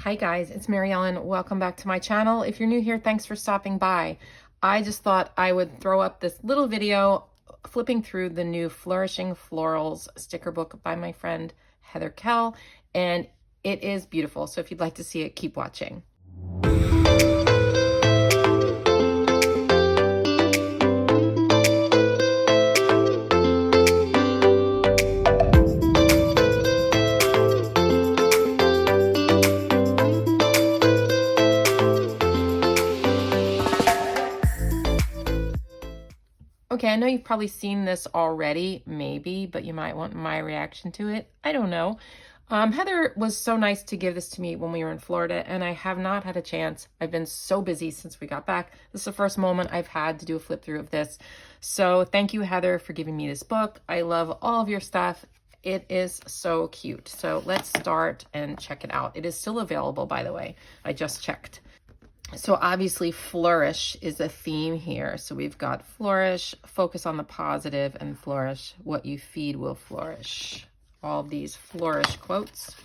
Hi guys, it's Mary Ellen. Welcome back to my channel. If you're new here, thanks for stopping by. I just thought I would throw up this little video flipping through the new Flourishing Florals sticker book by my friend Heather Kell, and it is beautiful. So if you'd like to see it, keep watching. Okay, I know you've probably seen this already, maybe, but you might want my reaction to it. I don't know. Heather was so nice to give this to me when we were in Florida, and I have not had a chance. I've been so busy since we got back. This is the first moment I've had to do a flip through of this. So thank you, Heather, for giving me this book. I love all of your stuff. It is so cute. So let's start and check it out. It is still available, by the way. I just checked. So obviously flourish is a theme here. So we've got flourish, focus on the positive, and flourish. What you feed will flourish. All of these flourish quotes.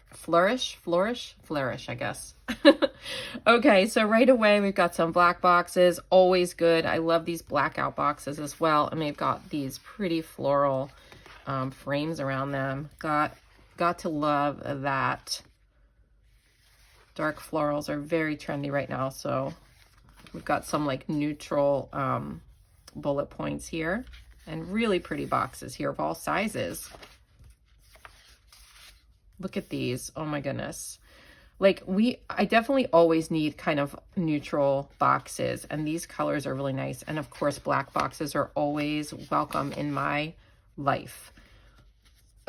Flourish, flourish, flourish, I guess. Okay, so right away we've got some black boxes. Always good. I love these blackout boxes as well. And they've got these pretty floral frames around them. Got to love that. Dark florals are very trendy right now, so we've got some like neutral bullet points here, and really pretty boxes here of all sizes. Look at these. Oh my goodness. Like I definitely always need kind of neutral boxes, and these colors are really nice. And of course, black boxes are always welcome in my life.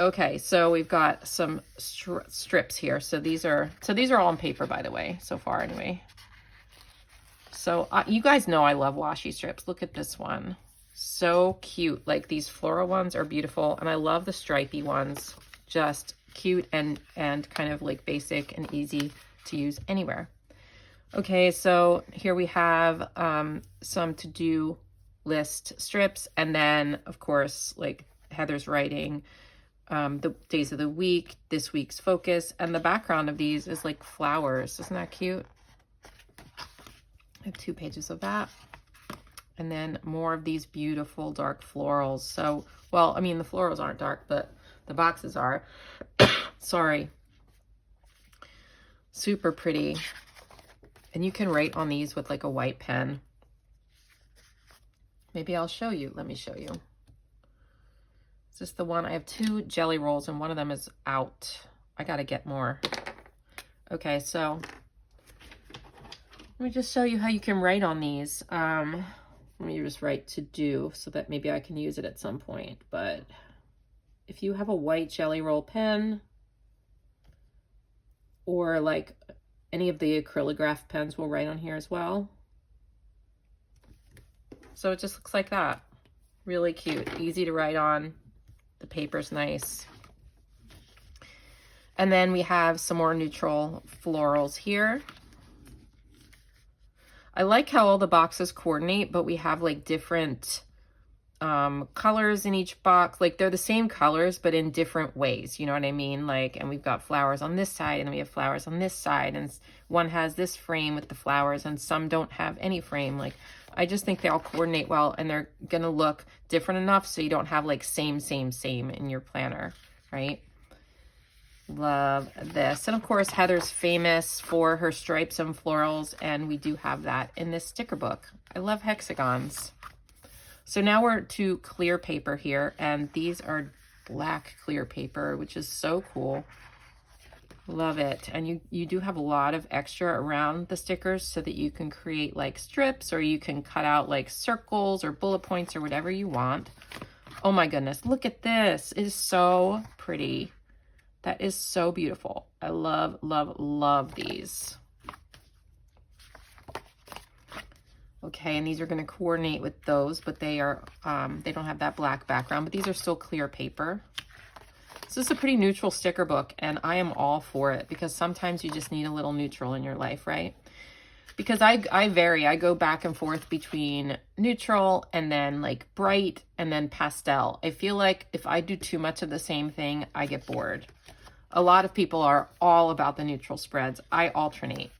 Okay, so we've got some strips here. So these are all on paper, by the way, so far anyway. So you guys know I love washi strips. Look at this one. So cute. Like these floral ones are beautiful, and I love the stripy ones. Just cute and kind of like basic and easy to use anywhere. Okay, so here we have some to-do list strips, and then of course like Heather's writing the days of the week, this week's focus, and the background of these is like flowers. Isn't that cute? I have 2 pages of that. And then more of these beautiful dark florals. So, well, I mean, the florals aren't dark, but the boxes are. Sorry. Super pretty. And you can write on these with like a white pen. Maybe I'll show you. Let me show you. Is this the one? I have 2 jelly rolls and one of them is out. I got to get more. Okay, so let me just show you how you can write on these. Let me just write to do so that maybe I can use it at some point. But if you have a white jelly roll pen, or like any of the acrylograph pens will write on here as well. So it just looks like that. Really cute, easy to write on. The paper's nice. And then we have some more neutral florals here. I like how all the boxes coordinate, but we have like different colors in each box. Like they're the same colors, but in different ways. You know what I mean? Like, and we've got flowers on this side, and then we have flowers on this side, and one has this frame with the flowers, and some don't have any frame. Like, I just think they all coordinate well, and they're going to look different enough so you don't have like same in your planner, right? Love this. And of course, Heather's famous for her stripes and florals, and we do have that in this sticker book. I love hexagons. So now we're to clear paper here, and these are black clear paper, which is so cool. Love it. And you do have a lot of extra around the stickers so that you can create like strips, or you can cut out like circles or bullet points or whatever you want. Oh my goodness, look at this. It is so pretty. That is so beautiful. I love, love, love these. Okay, and these are going to coordinate with those, but they are they don't have that black background, but these are still clear paper. So this is a pretty neutral sticker book, and I am all for it, because sometimes you just need a little neutral in your life, right? Because I vary. I go back and forth between neutral and then like bright and then pastel. I feel like if I do too much of the same thing, I get bored. A lot of people are all about the neutral spreads. I alternate.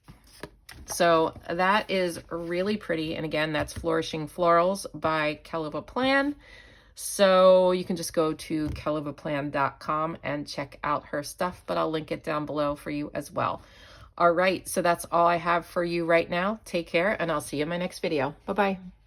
So that is really pretty. And again, that's Flourishing Florals by Kellofaplan. So you can just go to kellofaplan.com and check out her stuff, but I'll link it down below for you as well. All right, so that's all I have for you right now. Take care, and I'll see you in my next video. Bye-bye.